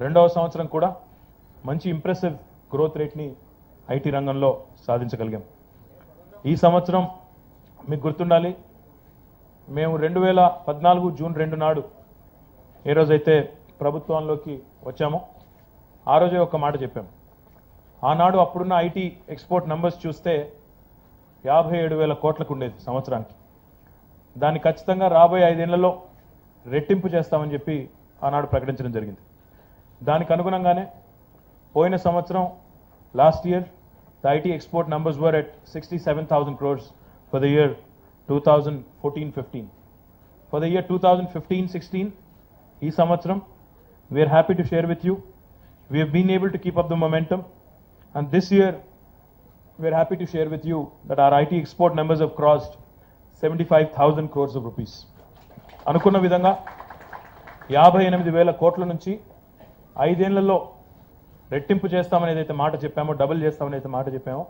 రెండవ సంవత్సరం కూడా మంచి ఇంప్రెసివ్ గ్రోత్ రేట్ని ఐటీ రంగంలో సాధించగలిగాం. ఈ సంవత్సరం మీకు గుర్తుండాలి, మేము 2014 జూన్ 2 నాడు ఏ రోజైతే ప్రభుత్వంలోకి వచ్చామో ఆ రోజే ఒక మాట చెప్పాము. ఆనాడు అప్పుడున్న ఐటీ ఎక్స్పోర్ట్ నంబర్స్ చూస్తే 57,000 కోట్లకు ఉండేది సంవత్సరానికి. దాన్ని ఖచ్చితంగా రాబోయే 5 ఏళ్లలో రెట్టింపు చేస్తామని చెప్పి ఆనాడు ప్రకటించడం జరిగింది. దానికి అనుగుణంగానే పోయిన సంవత్సరం last year the IT export numbers were at 67,000 crores for the year 2014-15. For the year 2015-16, ఈ సంవత్సరం we are happy to share with you, we have been able to keep up the momentum, and this year we are happy to share with you that our IT export numbers have crossed 75,000 crores of rupees. అనుకున్న విధంగా 58,000 కోట్ల నుంచి 5 ఏళ్లలో రెట్టింపు చేస్తామని ఏదైతే మాట చెప్పామో, డబుల్ చేస్తామని అయితే మాట చెప్పామో,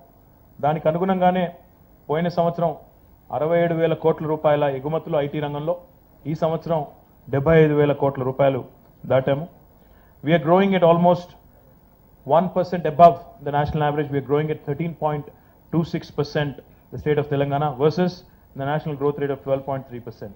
దానికి అనుగుణంగానే పోయిన సంవత్సరం 67,000 కోట్ల రూపాయల ఎగుమతులు ఐటీ రంగంలో, ఈ సంవత్సరం 75,000 కోట్ల రూపాయలు దాటాము. We're growing at almost 1% above the national average. We are growing at 13.26% the state of Telangana versus the national growth rate of 12.3%.